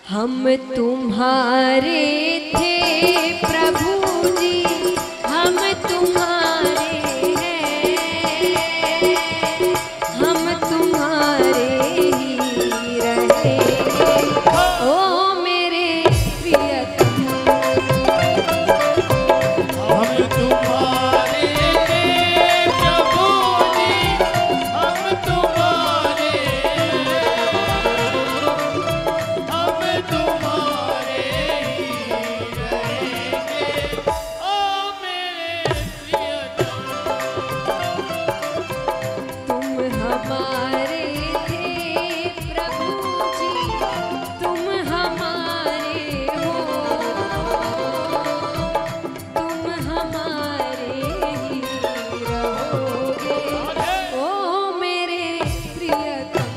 हम तुम्हारे थे प्रभु जी, हम तुम्हारे हैं, हम तुम्हारे ही रहेंगे ओ मेरे प्रियतम। हम तुम्हारे थे प्रभु जी, हम तुम्हारे, हम तुम्हारे ही रहेंगे ओ मेरे प्रियतम। तुम हमारे थे प्रभु जी, तुम हमारे हो, तुम हमारे ही रहोगे ओ मेरे प्रियतम।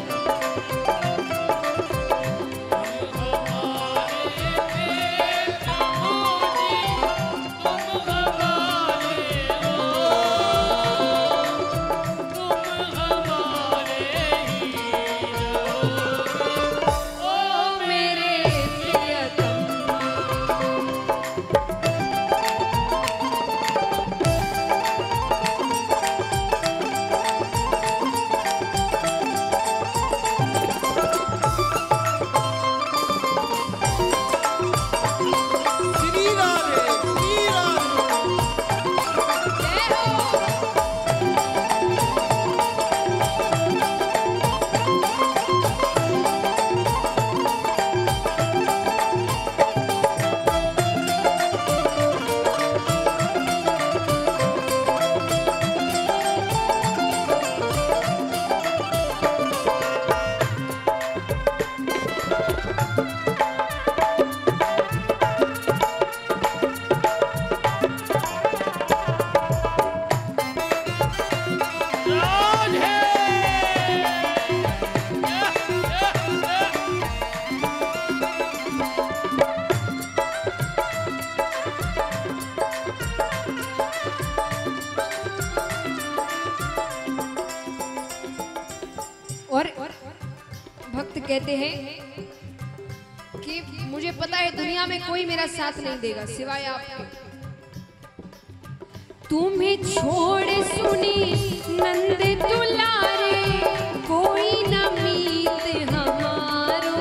ओ मेरे प्रियतम। श्री राधे, श्री राधे। जय हो। और भक्त कहते हैं कि मुझे पता है दुनिया में कोई मेरा साथ नहीं देगा सिवाय आपके। तुम्हें छोड़ सुनी नंद दुलारे, कोई न मीत हमारो।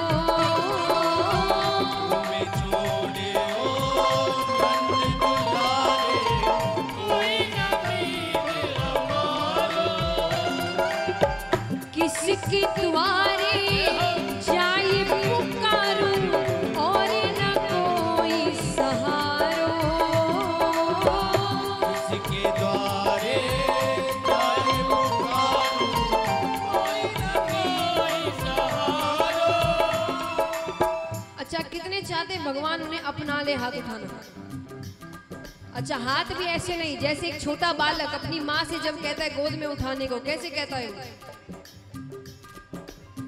तुम्हें छोड़े ओ नंद दुलारे, कोई न मीत हमारो। किसके द्वारे जाए पुकारूं, और न कोई सहारो। किसके द्वारे जाए पुकारूं, कोई न कोई सहारो। अच्छा, कितने चाहते भगवान उन्हें अपना ले, हाथ उठाना। अच्छा, हाथ भी ऐसे नहीं जैसे एक छोटा बालक अपनी माँ से जब कहता है गोद में उठाने को, कैसे कहता है वो?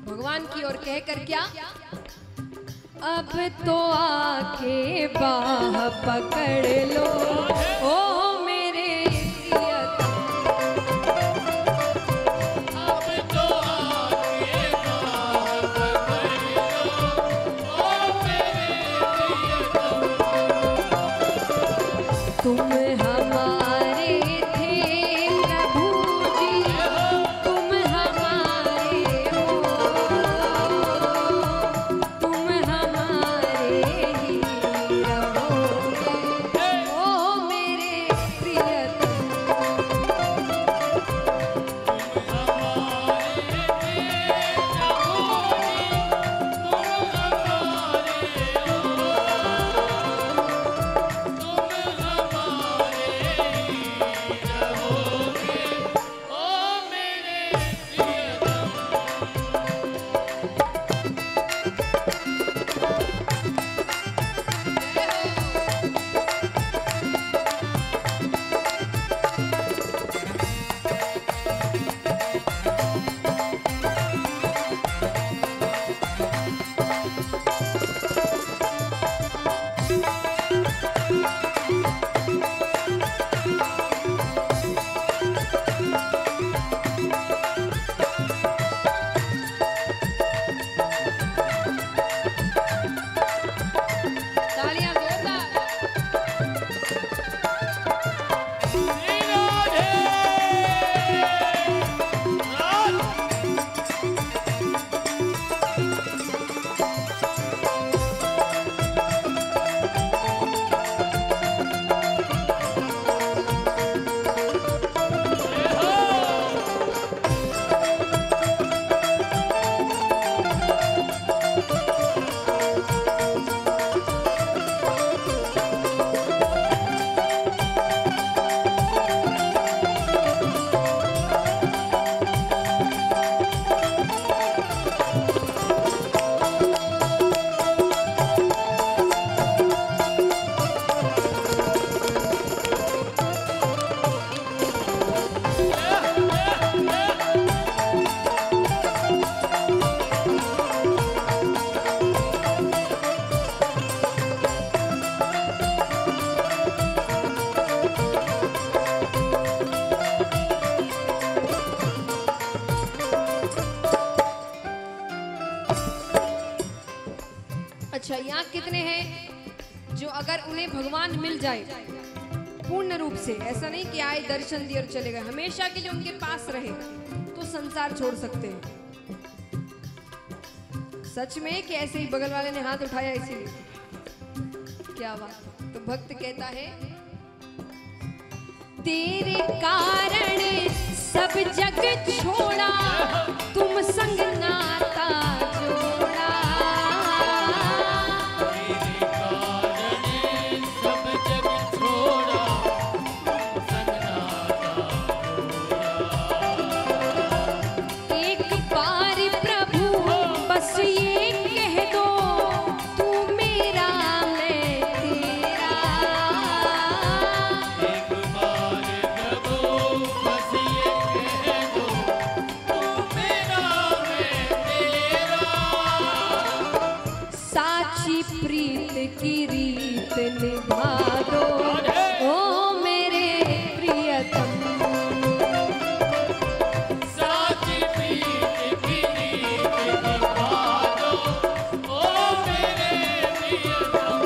भगवान की ओर कहकर क्या, अब तो आके बाह पकड़ लो ओ मेरे प्रियतम। अब तो आके बात कर लो ओ मेरे प्रियतम। तुम हमारे थे प्रभु जी, तुम हमारे हो, तुम हमारे ही रहोगे ओ मेरे अच्छा, यहाँ कितने हैं जो अगर उन्हें भगवान मिल जाए पूर्ण रूप से, ऐसा नहीं कि आए दर्शन दिए और चले गए, हमेशा के लिए उनके पास रहे, तो संसार छोड़ सकते हैं? सच में कि ऐसे ही बगल वाले ने हाथ उठाया इसीलिए? क्या बात। तो भक्त कहता है, तेरे कारण सब जग छोड़ा, तुम संग नाता जोड़ा। तेरे कारण सब जग छोड़ा, संग नाता जोड़ा। एक बार प्रभु बस ये कह दो, तू मेरा मैं तेरा। एक बार प्रभु बस ये कह दो, तू मेरा मैं तेरा। साची प्रीत की रीत निभा दो, ओ मेरे प्रियतम। साची प्रीत की रीत निभा दो, ओ मेरे प्रियतम।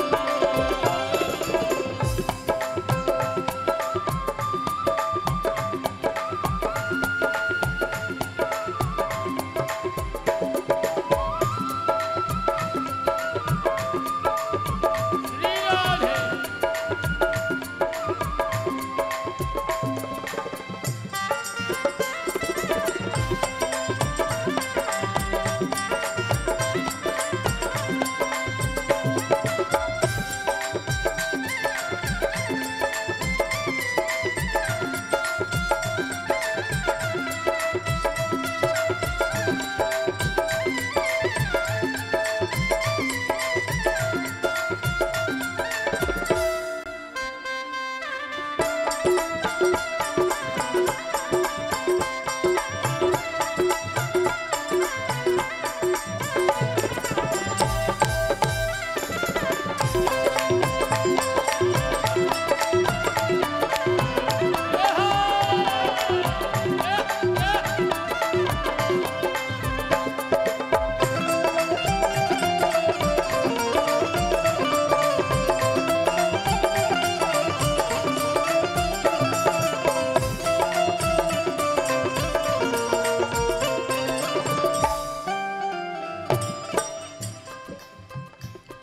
राधे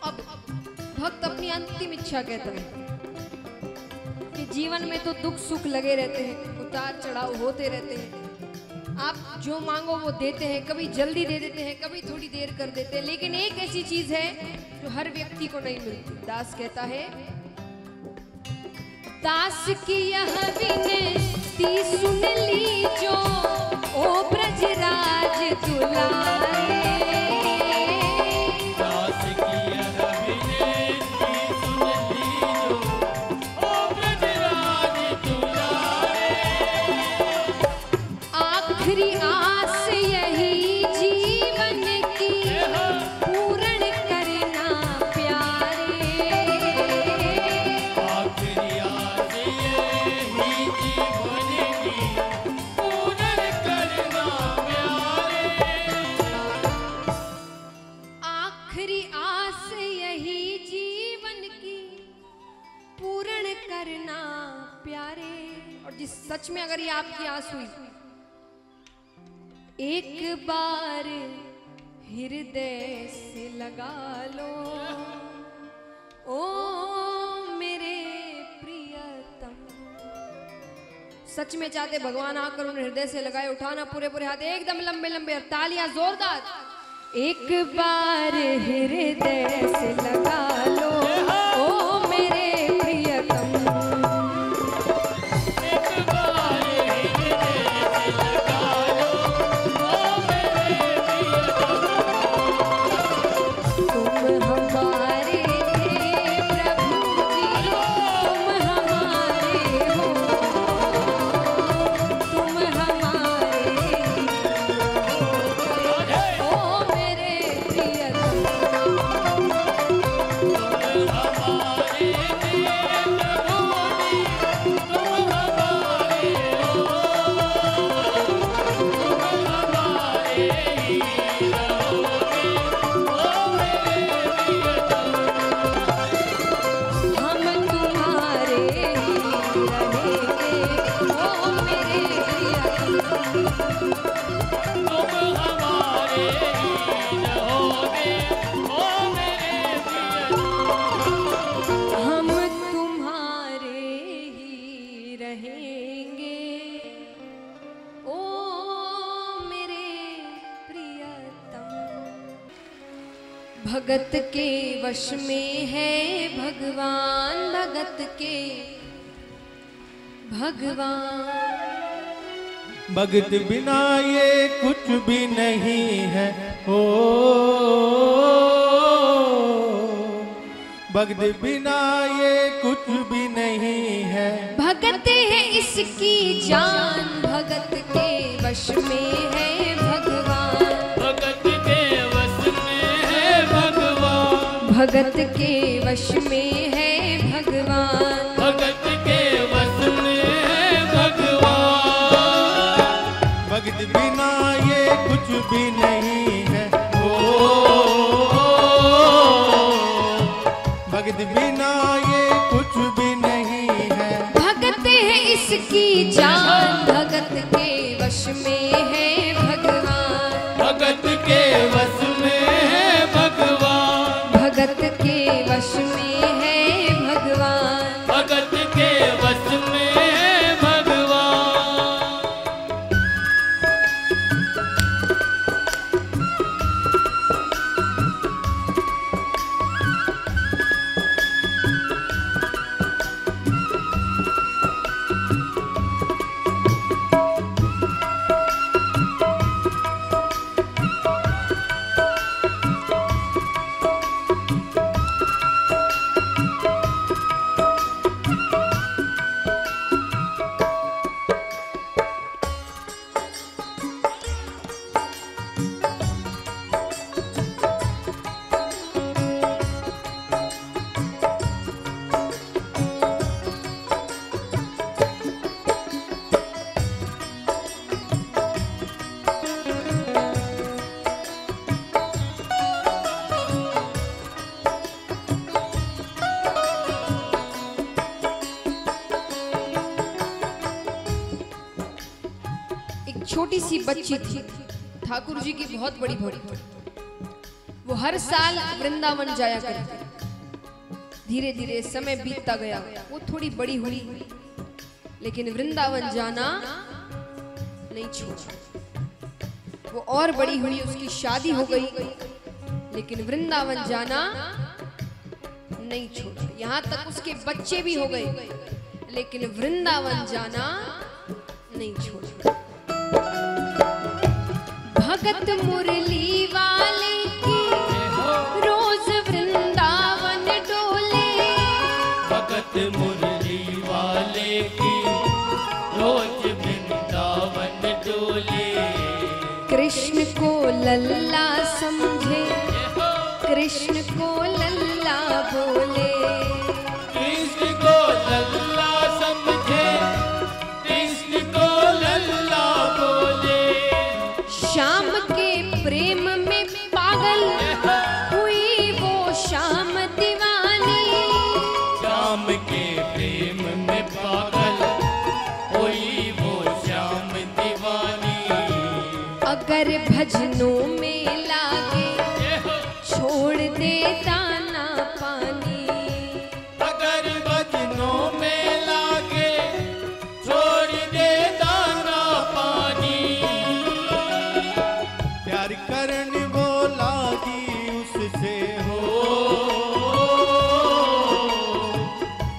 अब भक्त अपनी अंतिम इच्छा कहता है कि जीवन में तो दुख सुख लगे रहते हैं, उतार चढ़ाव होते रहते हैं। आप जो मांगो वो देते हैं, कभी जल्दी दे देते हैं, कभी थोड़ी देर कर देते हैं, लेकिन एक ऐसी चीज है जो हर व्यक्ति को नहीं मिलती। दास कहता है, दास की यह विनती सुन लीजो, ओ ब्रजराज दुलारे। दास की यह विनती सुन लीजो, ओ ब्रजराज दुलारे। आखिरी आस यही जीवन की, पूर्ण करना प्यारे। आखिरी आस यही जीवन की, पूर्ण करना प्यारे। आखिरी आस यही जीवन की, पूर्ण करना प्यारे। और जिस सच में अगर ये आपकी आस हुई, एक बार हृदय से लगा लो, ओ मेरे प्रियतम। सच में चाहते भगवान आकर उन्हें हृदय से लगाए, उठाना पूरे पूरे हाथ एकदम लंबे लंबे और तालियां जोरदार। एक बार हृदय से लगा लो, ओ मेरे प्रियतम। एक बार हृदय से लगा लो, ओ मेरे प्रियतम। तुम हमारे थे प्रभु जी, तुम हमारे हो, तुम हमारे हो, ओ मेरे प्रियतम। भगत के वश में है भगवान, भगत के भगवान। भगत बिना ये कुछ भी नहीं है, ओ भगत बिना ये कुछ भी नहीं है। भगत है इसकी जान, भगत के वश में है भगवान, भगत के वश में है भगवान, भगत के वश में है भगवान, भगत के वश में है भगवान। भगत बिना ये कुछ भी नहीं है, ओ भगत बिना ये कुछ भी नहीं है। भगत है इसकी जान, भगत के वश में है भगवान, भगत के वश में है भगवान, भगत के वश में है भगवान, भगत के वश में है भगवान। छोटी सी बच्ची थी, ठाकुर जी की बहुत बड़ी भक्ति। वो हर साल वृंदावन जाया करती। धीरे धीरे समय बीतता गया, वो थोड़ी बड़ी हुई, लेकिन वृंदावन जाना नहीं छोड़ा। वो और बड़ी हुई, उसकी शादी हो गई, लेकिन वृंदावन जाना नहीं छोड़ा। यहाँ तक उसके बच्चे भी हो गए, लेकिन वृंदावन जाना नहीं छोड़ा। भगत मुरली वाले की रोज वृंदावन डोले, भगत मुरली वाले की रोज वृंदावन डोले। कृष्ण को लल्ला समझे, कृष्ण को लल्ला बोले, कृष्ण को लल्ला समझे, कृष्ण को लल्ला बोले। श्याम के प्रेम में पागल हुई वो श्याम दीवानी, श्याम के प्रेम में पागल हुई वो श्याम दीवानी। अगर भजनों में लागे छोड़ दे दाना पानी, अगर भजनों में लागे छोड़ दे दाना पानी। प्यार करने वो लागी उससे हो,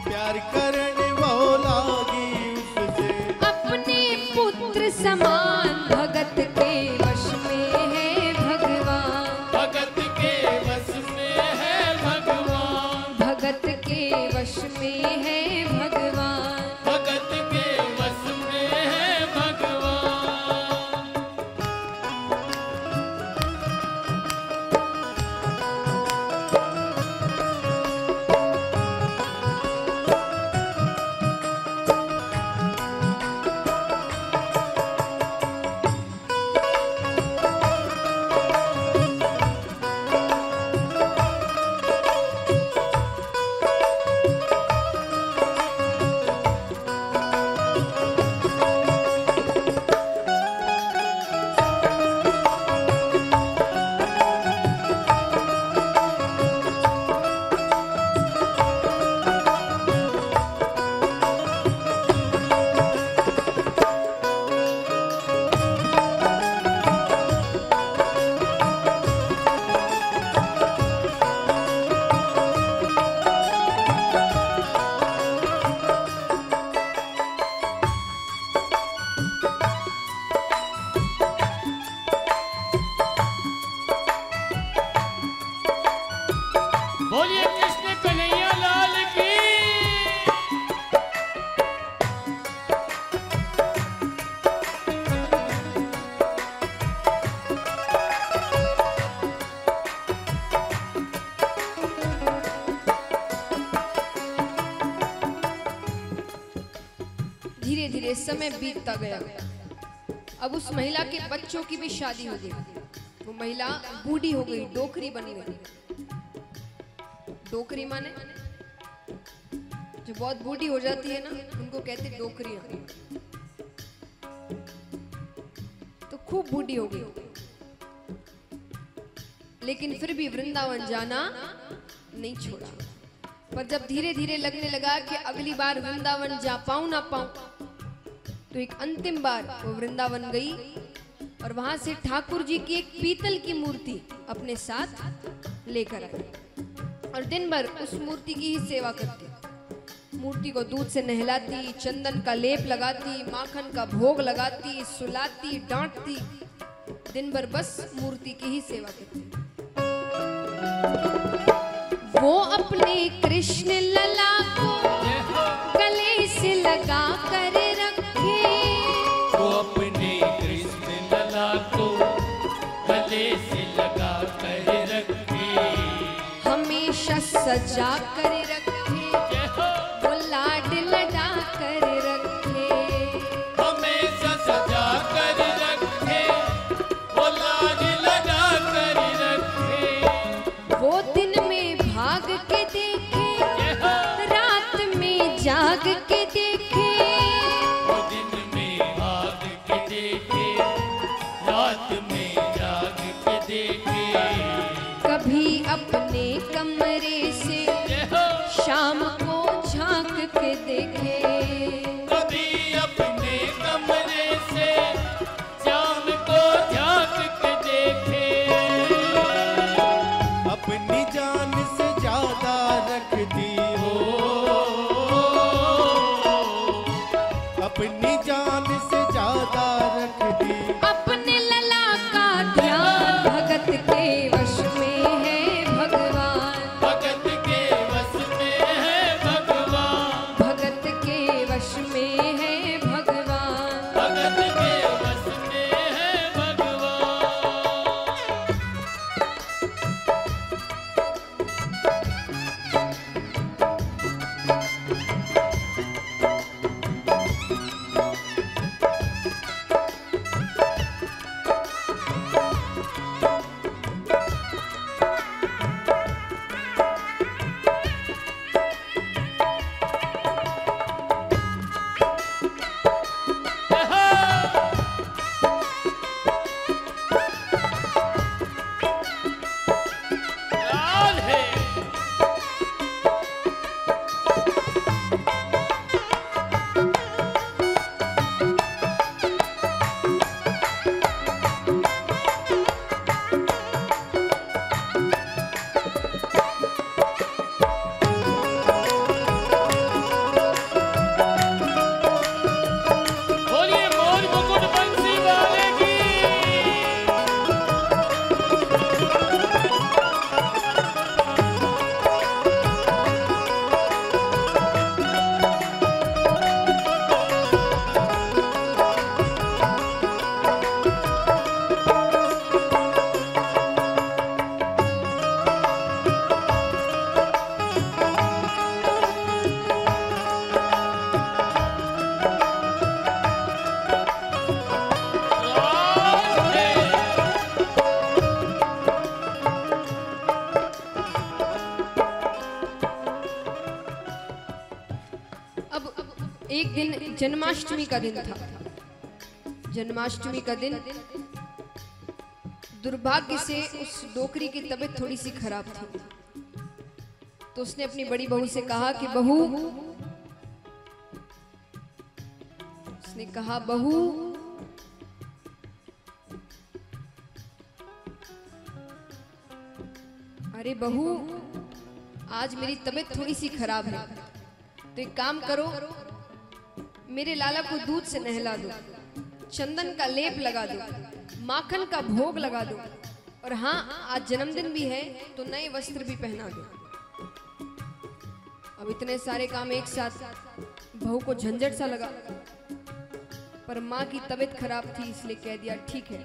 प्यार करने वो लागी उससे। अपने पुत्र समान भगत के वश में है भगवान, भगत के वश में है भगवान, बोलिए कृष्ण कन्हैया लाल की। धीरे धीरे समय बीतता गया। अब उस महिला के बच्चों की भी शादी हो गई। वो महिला बूढ़ी हो गई, डोकरी बन गई। डोकरी माने जो बहुत बूढ़ी हो जाती है ना, उनको कहते डोकरियां। तो खूब बूढ़ी हो गई, लेकिन फिर भी वृंदावन जाना नहीं छोड़ा। पर जब धीरे धीरे लगने लगा कि अगली बार वृंदावन जा पाऊं ना पाऊं, तो एक अंतिम बार वो वृंदावन गई और वहां से ठाकुर जी की एक पीतल की मूर्ति अपने साथ लेकर आई और दिन भर उस मूर्ति की ही सेवा करती। मूर्ति को दूध से नहलाती, चंदन का लेप लगाती, माखन का भोग लगाती, सुलाती, डांटती, दिन भर बस मूर्ति की ही सेवा करती। वो अपने कृष्ण लला को गले से लगा कर रखे, वो अपने कृष्ण लला को गले से लगा कर रखे, हमेशा सजा कर रखे, वो लाड लड़ा कर रखे, हमेशा सजा कर रखे, वो लाज लगा कर रखे। वो दिन में भाग के देखे, रात में जाग के देखे, वो दिन में भाग के देखे, रात में जाग के देखे, कभी अपने कमरे से शाम को झांक के देखे, कभी अपने कमरे से शाम को झांक के देखे। अपनी जान से ज्यादा रखती हो, अपनी जान से ज्यादा रखती, अपने लला का ध्यान भगत के वश में है भगवान, भगत के वश में है भगवान, भगत के वश में है भगवान। भगत के वश में है भगवान। लाल है बोलिए मोर मुकुट बंसी वाले की। लाल है अब एक दिन जन्माष्टमी का दिन था। जन्माष्टमी का दिन दुर्भाग्य से उस डोकरी की तबीयत थोड़ी सी खराब थी। तो उसने अपनी बड़ी बहू से कहा कि बहू, उसने कहा बहू, अरे बहू, आज मेरी तबीयत थोड़ी सी खराब है, तो एक काम करो, मेरे लाला को दूध से नहला दो, चंदन का लेप लगा दो, माखन का भोग लगा दो, और हाँ, आज जन्मदिन भी है तो नए वस्त्र भी पहना दो। अब इतने सारे काम एक साथ, बहू को झंझट सा लगा, पर माँ की तबीयत खराब थी इसलिए कह दिया ठीक है।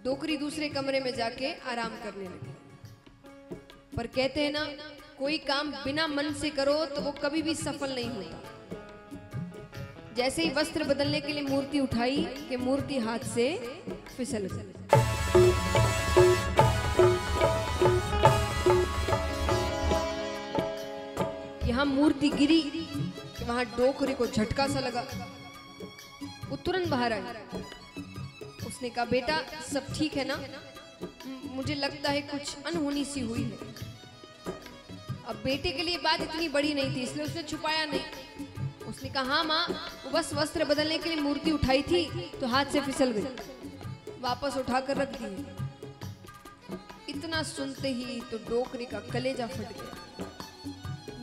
डोकरी दूसरे कमरे में जाके आराम करने लगी। पर कहते हैं ना, कोई काम बिना मन से करो तो वो कभी भी सफल नहीं होता। जैसे ही वस्त्र बदलने के लिए मूर्ति उठाई कि मूर्ति हाथ से फिसल गई। यहां मूर्ति गिरी कि वहां डोकरी को झटका सा लगा। वो तुरंत बाहर आई। उसने कहा बेटा सब ठीक है ना? मुझे लगता है कुछ अनहोनी सी हुई है। अब बेटे के लिए बात इतनी बड़ी नहीं थी इसलिए उसने छुपाया नहीं। उसने कहा हाँ माँ, वो बस वस्त्र बदलने के लिए मूर्ति उठाई थी तो हाथ से फिसल गई, वापस उठाकर रख दी। इतना सुनते ही तो डोकरी का कलेजा फट गया।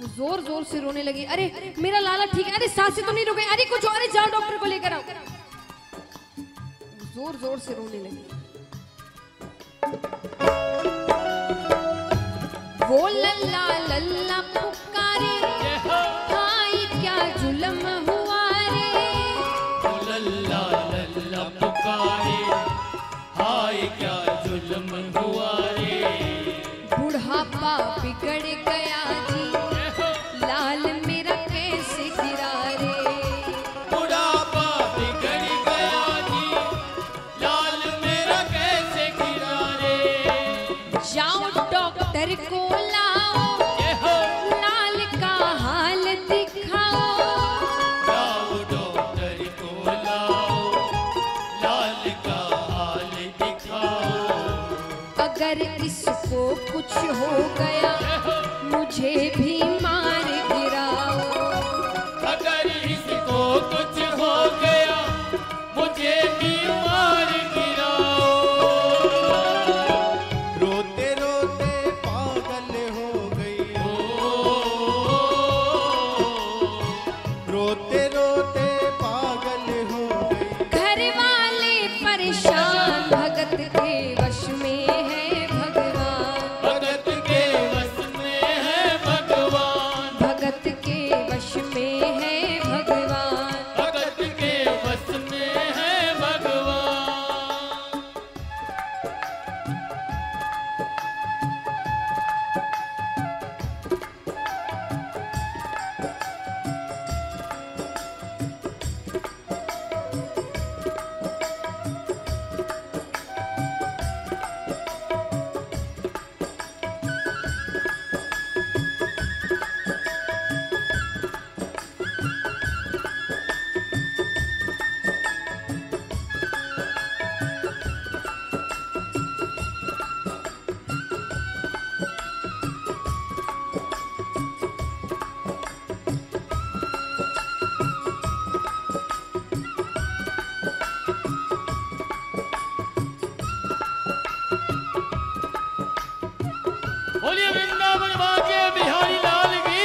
वो जोर जोर से रोने लगी, अरे मेरा लाला ठीक है, अरे सांसें तो नहीं रुक गई, अरे कुछ, अरे जाओ डॉक्टर को लेकर आओ। जोर जोर से रोने लगी। वो लल्ला लल्ला पुकारे, हाय क्या जुल्म हुआ रे। वो लल्ला लल्ला पुकारे, हाय क्या जुल्म हुआ रे। बुढ़ापा बिगड़ गया जी, लाल मेरा कैसे गिरा रे। बुढ़ापा बिगड़ गया जी, लाल मेरा कैसे गिरा रे। जाओ डॉक्टर को लाओ, लाल का हाल दिखाओ। जाओ डॉक्टर को लाओ, लाल का हाल दिखाओ। अगर इसको कुछ हो गया मुझे भी मार गिराओ। अगर इसको कुछ हो गया मुझे भी मार गिराओ। रोते रोते पागल हो गई, रोते रोते पागल हो गई। घर वाले परेशान, भगत के वश में है भगवान। भगत के वश में है भगवान। भगत के वश में है भगवान। भगत के वश में है भगवान। बोलिए वृंदावन वाके बिहारी लाल की।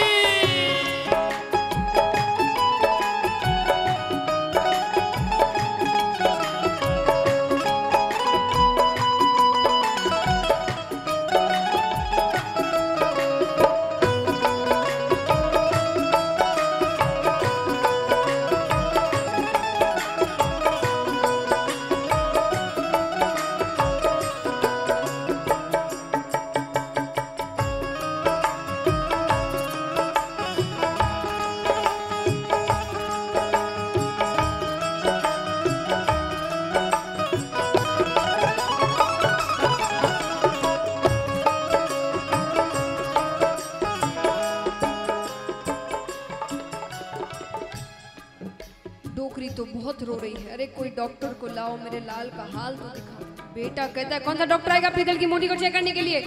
डोकरी तो बहुत रो रही है, अरे कोई डॉक्टर को लाओ, मेरे लाल का हाल तो दिखाओ। बेटा कहता है कौन सा डॉक्टर आएगा पीतल की मूर्ति को चेक करने के लिए?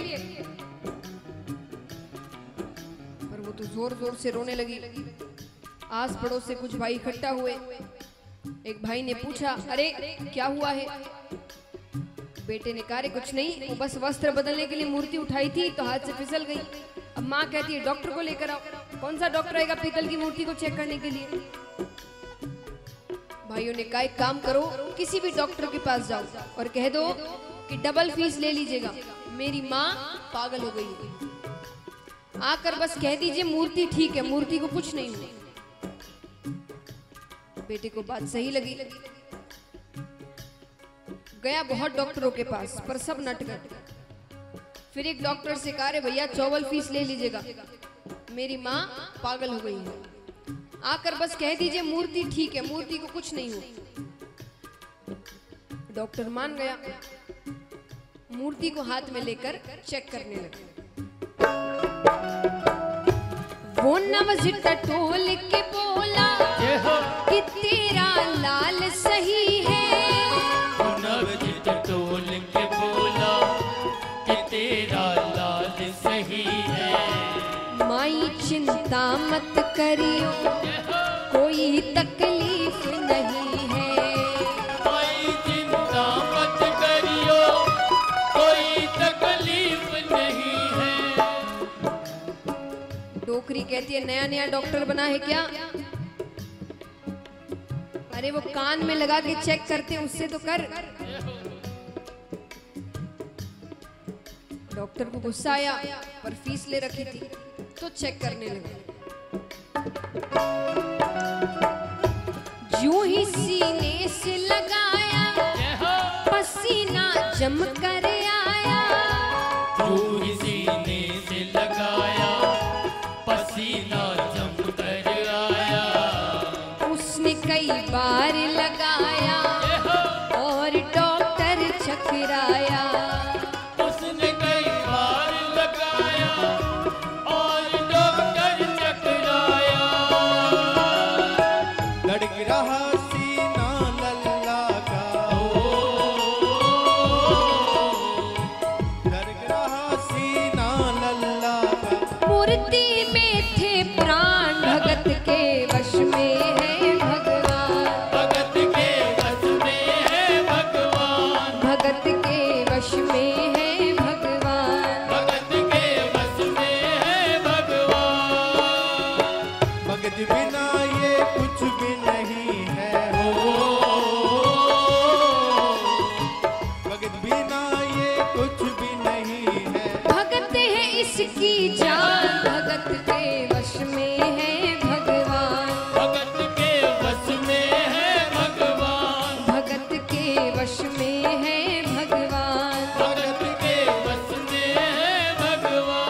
पर वो तो जोर जोर से रोने लगी। आस पड़ोस से कुछ भाई इकट्ठा हुए। एक भाई ने पूछा, अरे क्या हुआ है? बेटे ने कहा, कुछ नहीं, वो बस वस्त्र बदलने के लिए मूर्ति उठाई थी तो हाथ से फिसल गई। अब माँ कहती है डॉक्टर को लेकर आओ। कौन सा डॉक्टर आएगा पीतल की मूर्ति को चेक करने के लिए? भाइयों ने कहा, एक काम करो, किसी भी डॉक्टर के पास जाओ और कह दो कि डबल फीस ले लीजिएगा, मेरी माँ पागल हो गई है। आकर बस कह दीजिए मूर्ति ठीक है, मूर्ति को कुछ नहीं हुआ। बेटे को बात सही लगी, गया बहुत डॉक्टरों के पास, पर सब नटखट। फिर एक डॉक्टर से कहा, रे भैया 54 फीस ले लीजिएगा, मेरी माँ पागल हो गई है। आकर बस कह दीजिए मूर्ति ठीक है, मूर्ति को कुछ नहीं हुआ। डॉक्टर मान गया, मूर्ति को हाथ में लेकर चेक करने लगा। वो नवज टटोल के बोला कि तेरा लाल सही है। वो नवज टटोल के बोला कि तेरा लाल सही है। माई चिंता मत करियो, कोई तकलीफ नहीं है। कोई चिंता मत करियो, कोई तकलीफ नहीं है। डोकरी कहती है, नया नया डॉक्टर बना है क्या? अरे वो कान में लगा के चेक करते हैं, उससे तो कर। डॉक्टर को गुस्सा आया, पर फीस ले रखी थी तो चेक करने लगा। यूं ही सीने से लगाया, पसीना जम कर आया। तू ही सीने से लगाया, पसीना जम कर आया। उसने कई बार लगाया और डॉक्टर चकराया। उसने कई बार लगाया और डॉक्टर चकराया। धड़क रहा सीना लल्ला का, धड़क रहा सीना लल्ला का। मूर्ति में थे प्राण, भगत के वश में है भगवान। भगत के वश में है भगवान। भगत के वश में है भगवान। भगत के वश में है भगवान। भगत बिना ये कुछ भी नहीं है। भगत बिना ये कुछ भी नहीं है। भगत है इसकी जान, भगत के वश में है भगवान। भगत के वश में है भगवान। भगत के वश में है भगवान। भगत के वश में है भगवान।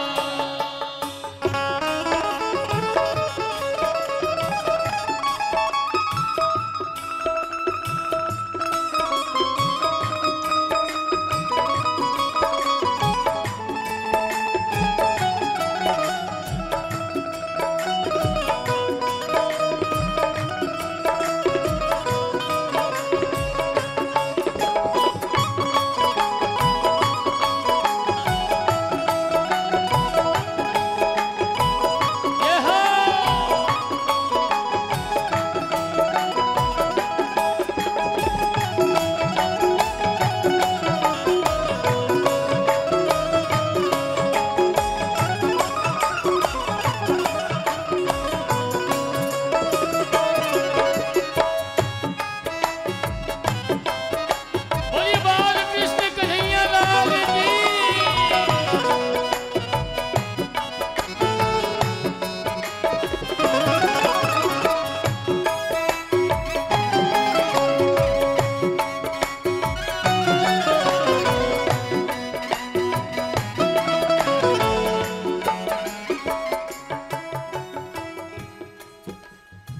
बोलिए बाल कृष्ण कन्हैया लाल की।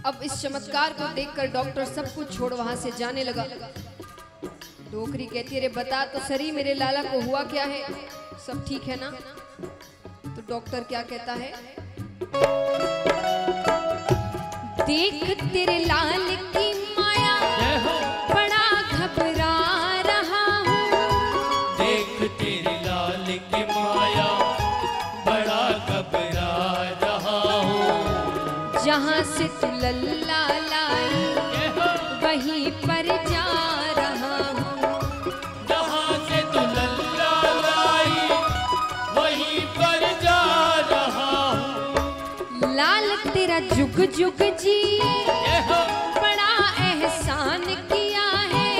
अब इस चमत्कार को देखकर डॉक्टर सब कुछ छोड़ वहां से जाने लगा। डोकरी कहती है, रे बता तो सरी मेरे लाला को हुआ क्या है, सब ठीक है ना? तो डॉक्टर क्या कहता है, देख तेरे लाल की माया, बड़ा घबरा रहा हूँ। देख तेरे लाल की माया, बड़ा घबरा रहा हूँ। जहाँ से तू लल्ला लाई, वहीं पर जा रहा हूँ। जहाँ से तू लल्ला लाई, वहीं पर जा रहा हूँ। लाल तेरा जुग जुग जिए, बड़ा एहसान किया है।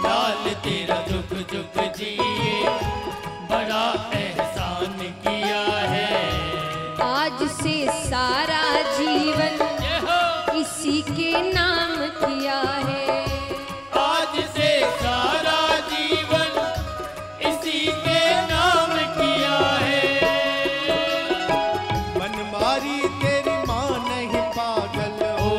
लाल तेरा जुग जुग जी बड़ा एहसान किया है। आज से सारा जीवन जय हो। इसी के नाम किया है। आज से सारा जीवन इसी के नाम किया है। मनमारी तेरी माँ नहीं पागल हो,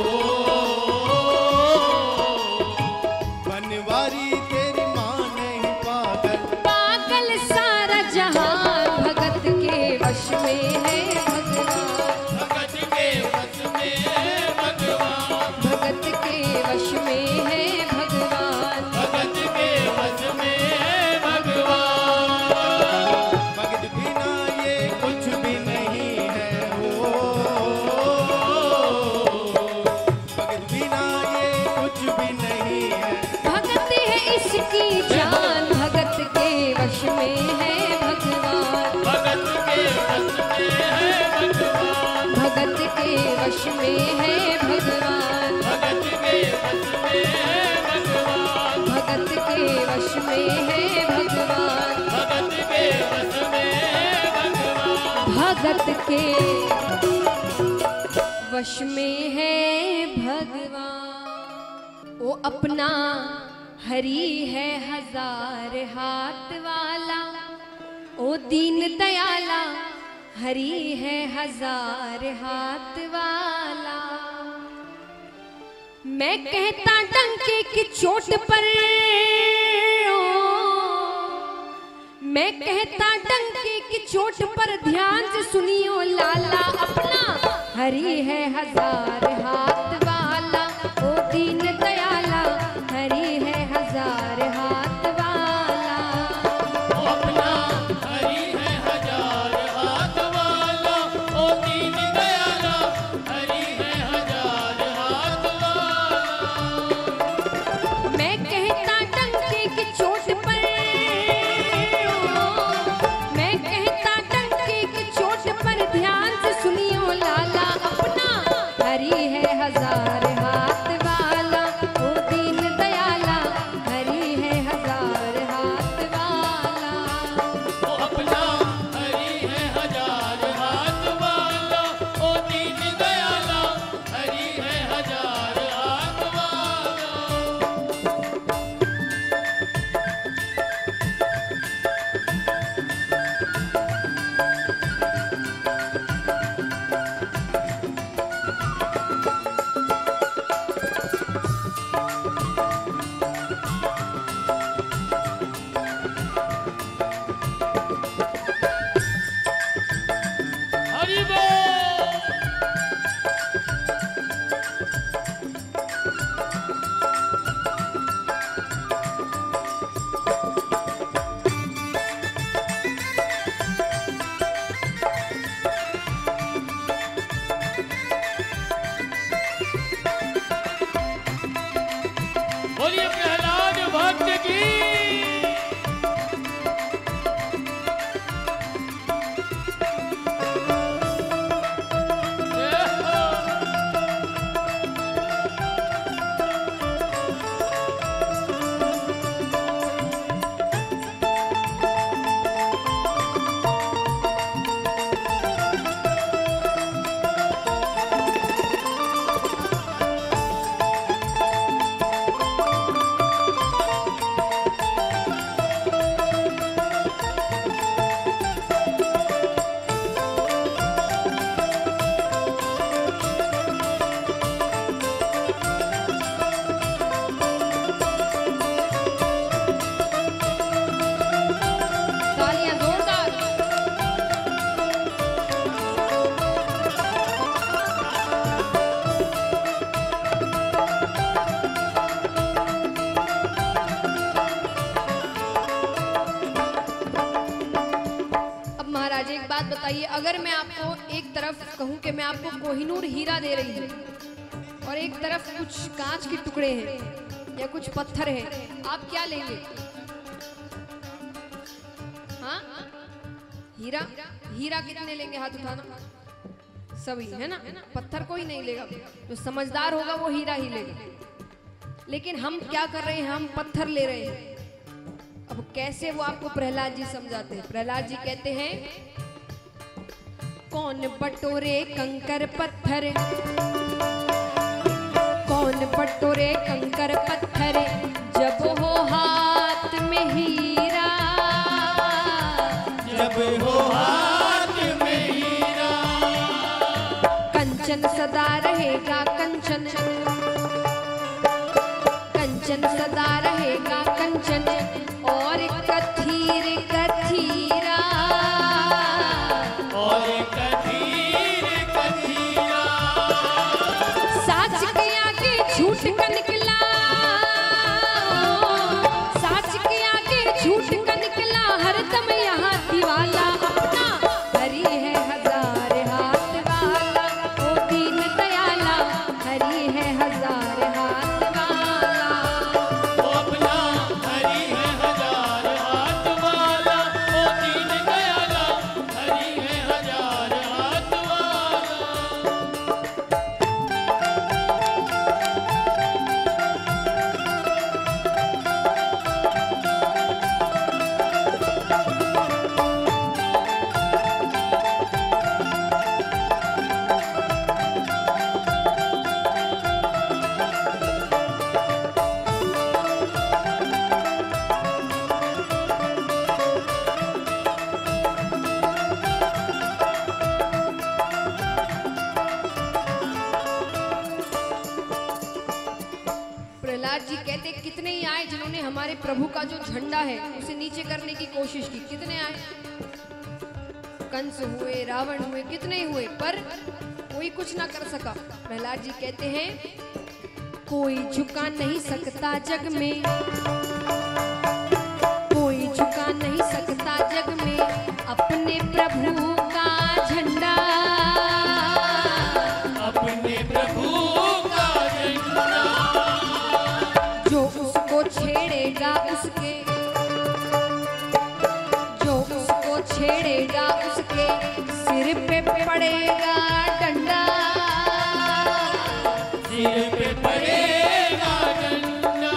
बनवारी तेरी माँ नहीं पागल। पागल सारा जहां भगत के वश में है भगवान। भगत के वश में है भगवान। भगत के वश में है भगवान। भगत के वश में है भगवान। भगत बिना ये कुछ भी नहीं है हो, भगत बिना ये कुछ भी नहीं है। भगत है इसकी जान, भगत के वश में है भगवान। भगत के वश में है भगवान। भगत के वश में है भगवान। भगत के वश में है भगवान। भगत के वश में है भगवान। भगत के वश में है भगवान। भगत के वश में है भगवान। वो अपना हरि है हजार हाथ वाला। ओ दीन दयाला हरि है हजार हाथ वाला। मैं कहता डंके की चोट पर, मैं कहता डंके की चोट पर ध्यान से सुनियो लाला। अपना हरि है हजार हाथ वाला। ओ दीन दयाला हरि है हजार हाथ वाला। वो अपना हरि है हजार हाथ वाला। ओ दीन दयाला हरि है हजार हाथ वाला। मैं कहता डंके की चोट पर, मैं कहता डंके की चोट पर ध्यान से सुनियो लाला। अपना हरि है हजार हाथ वाला। ओ दीन दयाला हरि है हजार हाथ वाला। वो अपना हरि है हजार हाथ वाला। ओ दीन दयाला हरि है हजार हाथ वाला। हरि बोल। बोलिए प्रहलाद भक्त की। जय हो। तालियां जोरदार। अब महाराज एक बात बताइए, अगर मैं आपको एक तरफ कहूं कि मैं आपको कोहिनूर हीरा दे रही हूं और एक तरफ कुछ कांच के टुकड़े हैं या कुछ पत्थर हैं, आप क्या लेंगे? हाँ, हीरा हीरा कितने लेंगे? हाथ उठाना। सभी है ना, पत्थर कोई नहीं लेगा। जो समझदार होगा वो हीरा ही लेगा। लेकिन हम क्या कर रहे हैं? हम पत्थर ले रहे हैं। अब कैसे वो आपको प्रहलाद जी समझाते हैं। प्रहलाद जी कहते हैं, कौन बटोरे कंकर पत्थर, कौन बटोरे कंकर पत्थर, जब हो हाथ में हीरा, जब हो हाथ में हीरा, कंचन सदा रहेगा कंचन, कंचन सदा रहेगा कंचन, और कथीर कथीरा, और कथीर कथीरा, साच के आगे झूठ का निकला, साच के आगे झूठ का निकला, हरदम यहाँ दीवाला, अपना हरि है हजार हाथ वाला, ओ दीन दयाला, हरि है हजार हाथ वाला। वो अपना हरि है हजार हाथ वाला, वो दीन दयाला, हरि है हजार हाथ वाला। प्रहलाद जी कहते, कितने ही आए जिन्होंने हमारे प्रभु का जो झंडा है उसे नीचे करने की कोशिश की, कितने आए, कंस हुए, रावण हुए, कितने ही हुए, पर कोई कुछ ना कर सका। प्रहलाद जी कहते हैं, कोई झुका नहीं सकता जग में, कोई झुका नहीं सकता जग में, अपने प्रभु का झंडा, अपने प्रभु का झंडा, जो उसको छेड़ेगा उसके, जो उसको छेड़ेगा उसके सिर पे पड़ेगा डंडा, सिर पे पड़ेगा डंडा।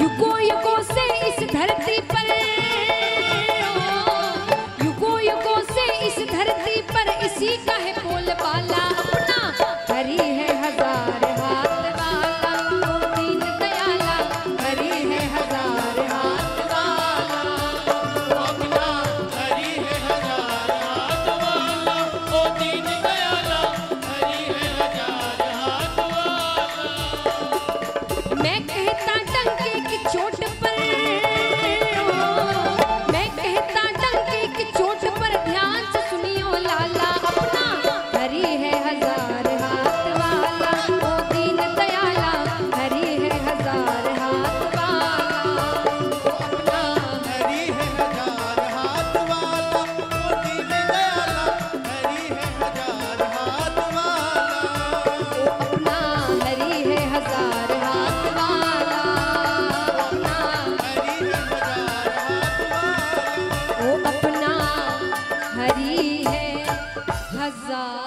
युगों युगों से इस धरती पर, युगों युगों से इस धरती पर इसी का है बोलबाला, अपना हरि है हजार हाथ वाला, ओ दीन दयाला, हरि है हजार हाथ वाला। वो अपना हरि है हजार हाथ वाला, वो दीन दयाला, हरि है हजार हाथ वाला। मैं कहता डंके की चोट पर, मैं कहता डंके की चोट पर, ध्यान से सुनियो लाला, अपना हरि है हजार हाथ वाला, ओ दीन दयाला, हरि है हजार हाथ वाला। वो अपना हरि है हजार हाथ वाला, वो दीन दयाला, हरि है हजार हाथ वाला। ओ अपना हरि है हजार हाथ वाला, अपना हरि है हजार हाथ वाला। ओ अपना हरि है हजार